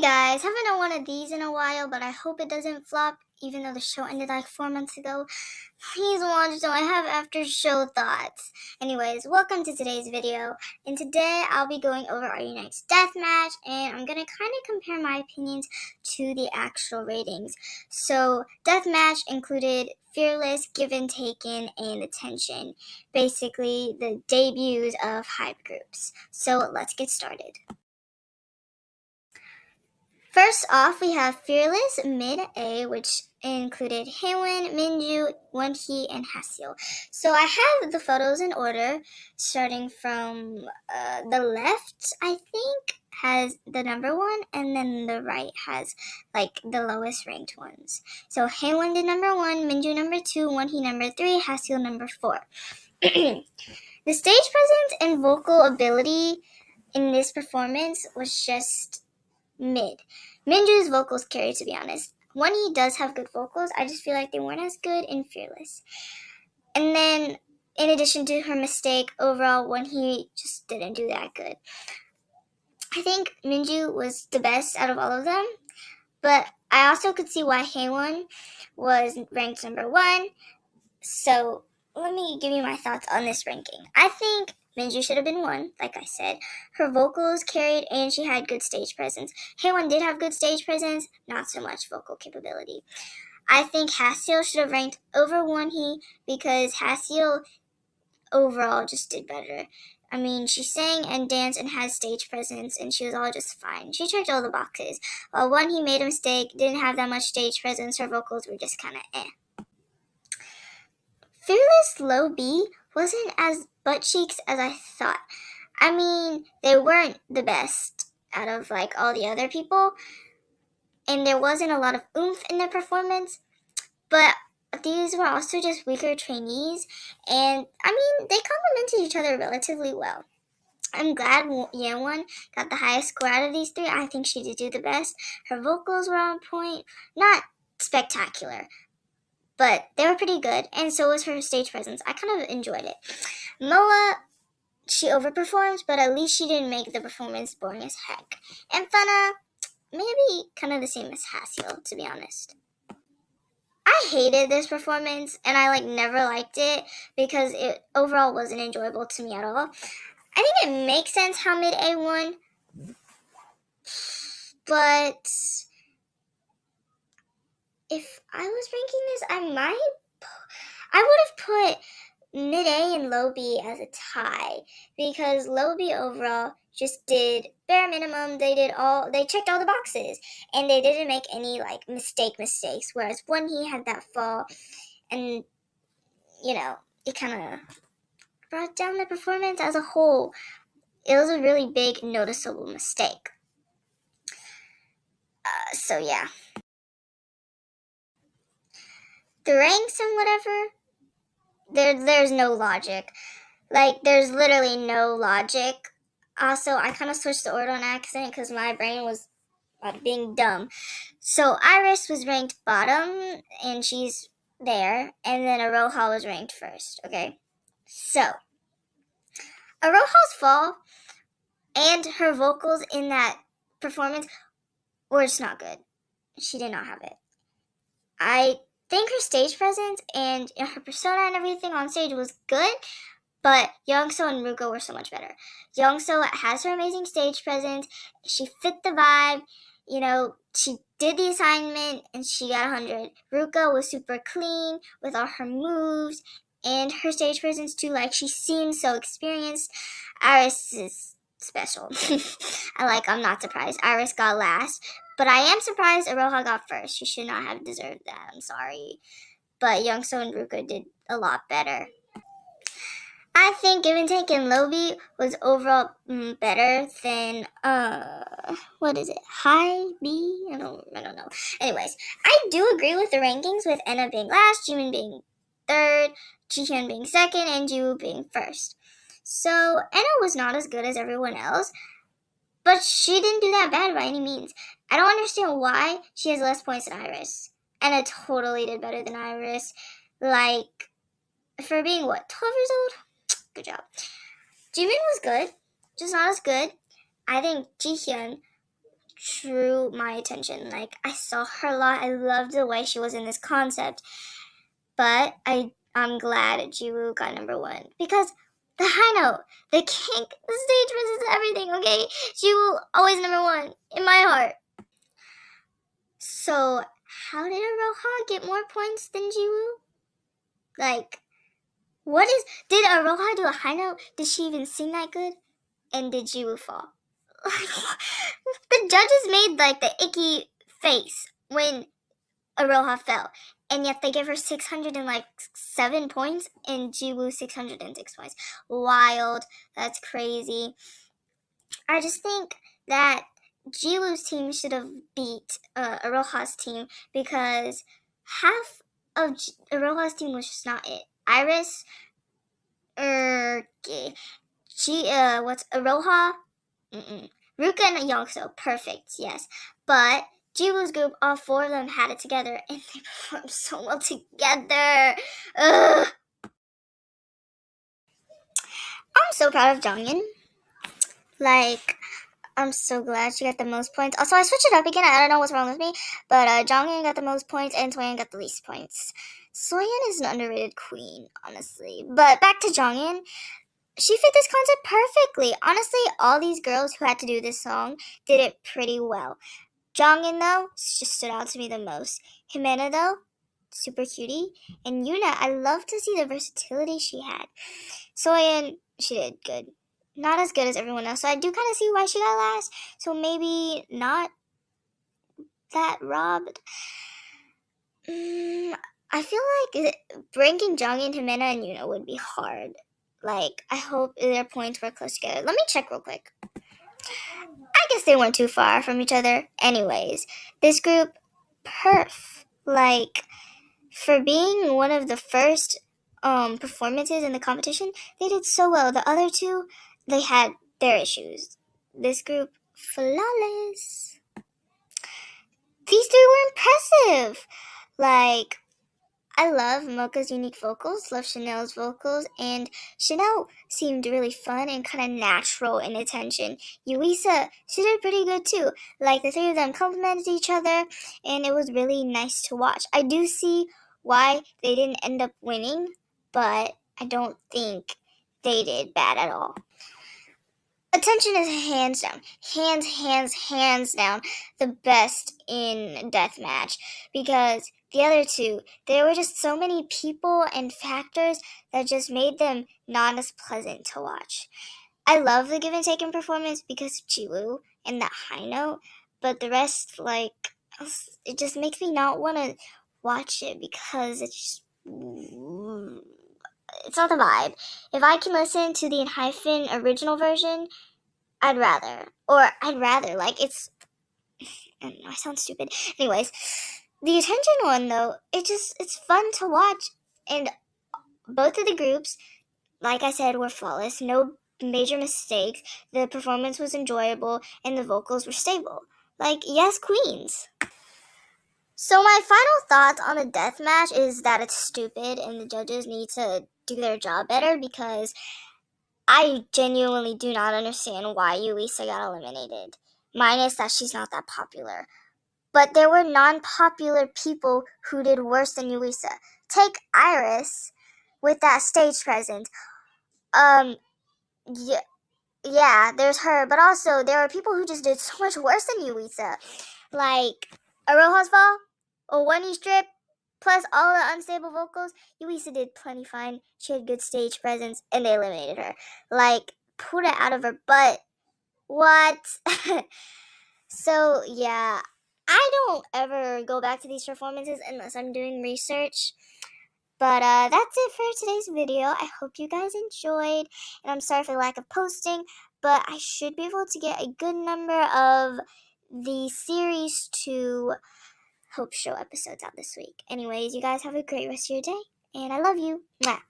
guys, haven't done one of these in a while, but I hope it doesn't flop, even though the show ended like 4 months ago. Please watch, so I have after show thoughts. Anyways, welcome to today's video, and today I'll be going over our Unite's deathmatch, and I'm gonna kind of compare my opinions to the actual ratings. So, deathmatch included Fearless, Given Taken, and Attention, basically the debuts of hype groups. So, let's get started. First off, we have Fearless Mid-A, which included Haewon, Minju, Wonhee, and Haseol. So I have the photos in order, starting from the left, I think, has the number one, and then the right has, like, the lowest ranked ones. So Haewon did number 1, Minju number 2, Wonhee number 3, Haseol number 4. The stage presence and vocal ability in this performance was just mid. Minju's vocals carried, to be honest. Wonhee does have good vocals. I just feel like they weren't as good in Fearless. And then, in addition to her mistake, overall, Wonhee just didn't do that good. I think Minju was the best out of all of them, but I also could see why Haewon was ranked number 1. So, let me give you my thoughts on this ranking. I think Minju should have been 1, like I said. Her vocals carried and she had good stage presence. Haewon did have good stage presence, not so much vocal capability. I think Haseol should have ranked over Wonhee because Haseol overall just did better. I mean, she sang and danced and had stage presence, and she was all just fine. She checked all the boxes. While Wonhee made a mistake, didn't have that much stage presence, her vocals were just kind of eh. Fearless Low B wasn't as butt cheeks as I thought. I mean, they weren't the best out of like all the other people, and there wasn't a lot of oomph in their performance, but these were also just weaker trainees, and I mean, they complemented each other relatively well. I'm glad Yeowon got the highest score out of these 3. I think she did do the best. Her vocals were on point, not spectacular, but they were pretty good, and so was her stage presence. I kind of enjoyed it. Moa, she overperformed, but at least she didn't make the performance boring as heck. And Fana, maybe kind of the same as Haseol, to be honest. I hated this performance, and I never liked it because it overall wasn't enjoyable to me at all. I think it makes sense how Mid-A won, but if I was ranking this, I would have put Mid-A and Low B as a tie, because Low B overall just did bare minimum. They checked all the boxes, and they didn't make any mistakes, whereas Wonhee had that fall, and it kind of brought down the performance as a whole. It was a really big, noticeable mistake. So yeah. The ranks and whatever, there's no logic. There's literally no logic. Also, I kind of switched the order on accident because my brain was being dumb. So Iris was ranked bottom, and she's there, and then Aroha was ranked first, okay? So, Aroha's fall and her vocals in that performance were just not good. She did not have it. I think her stage presence and her persona and everything on stage was good, but Youngso and Ruko were so much better. Youngso has her amazing stage presence. She fit the vibe. She did the assignment and she got 100. Ruko was super clean with all her moves and her stage presence too. She seemed so experienced. Iris is special. I'm not surprised. Iris got last. But I am surprised Aroha got first. She should not have deserved that. I'm sorry. But Youngso and Ruko did a lot better. I think Given Taken Low B was overall better than, what is it? High B? I don't know. Anyways, I do agree with the rankings with Enna being last, Jimin being third, Jihyun being second, and Jiwoo being first. So, Enna was not as good as everyone else, but she didn't do that bad by any means. I don't understand why she has less points than Iris. Enna totally did better than Iris. For being, 12 years old? Good job. Jimin was good, just not as good. I think Jihyun drew my attention. Like, I saw her a lot. I loved the way she was in this concept. But I'm glad Jiwoo got number one because the high note, the kink, the stage presence, everything. Okay, Jiwoo always number one in my heart. So how did Aroha get more points than Jiwoo? Like, did Aroha do a high note? Did she even sing that good? And did Jiwoo fall? The judges made like the icky face when Aroha fell, and yet they give her 607 points and Jiwoo 606 points. Wild. That's crazy. I just think that Jiwoo's team should have beat Aroha's team because half of Aroha's team was just not it. Iris, what's Aroha? Ruka and Youngso, perfect, yes. But Jiwoo's group, all four of them had it together, and they performed so well together. Ugh. I'm so proud of Jonghyun. Like, I'm so glad she got the most points. Also, I switched it up again. I don't know what's wrong with me, but Jonghyun got the most points, and Soyeon got the least points. Soyeon is an underrated queen, honestly. But back to Jonghyun. She fit this concept perfectly. Honestly, all these girls who had to do this song did it pretty well. Jongin, though, just stood out to me the most. Jimena, though, super cutie. And Yuna, I love to see the versatility she had. Soyeon, she did good. Not as good as everyone else, so I do kind of see why she got last. So maybe not that robbed. I feel like ranking Jongin, Jimena, and Yuna would be hard. Like, I hope their points were close together. Let me check real quick. I guess they weren't too far from each other. Anyways, this group, perf. Like, for being one of the first performances in the competition, they did so well. The other two, they had their issues. This group, flawless. These three were impressive. Like, I love Mocha's unique vocals, love Chanel's vocals, and Chanel seemed really fun and kind of natural in attention. Yuisa, she did pretty good too. Like, the three of them complimented each other, and it was really nice to watch. I do see why they didn't end up winning, but I don't think they did bad at all. Attention is hands down the best in deathmatch because the other two, there were just so many people and factors that just made them not as pleasant to watch. I love the give and take in performance because of Jiwoo and that high note, but the rest, like, it just makes me not want to watch it because it's not the vibe. If I can listen to the Hyphen original version, I'd rather, like, it's, I don't know, I sound stupid. Anyways, the attention one, though, it's fun to watch, and both of the groups, like I said, were flawless, no major mistakes, the performance was enjoyable, and the vocals were stable. Like, yes, queens. So my final thoughts on the deathmatch is that it's stupid, and the judges need to do their job better, because I genuinely do not understand why Yuisa got eliminated. Minus that she's not that popular. But there were non-popular people who did worse than Yuisa. Take Iris with that stage presence. Yeah, there's her. But also, there were people who just did so much worse than Yuisa. Like, Aroha's Fall, a one-e strip, plus all the unstable vocals. Yuisa did plenty fine. She had good stage presence, and they eliminated her. Like, put it out of her butt. What? So, yeah, I don't ever go back to these performances unless I'm doing research. But that's it for today's video. I hope you guys enjoyed, and I'm sorry for the lack of posting, but I should be able to get a good number of the series 2 Hope Show episodes out this week. Anyways, you guys have a great rest of your day, and I love you. Mwah.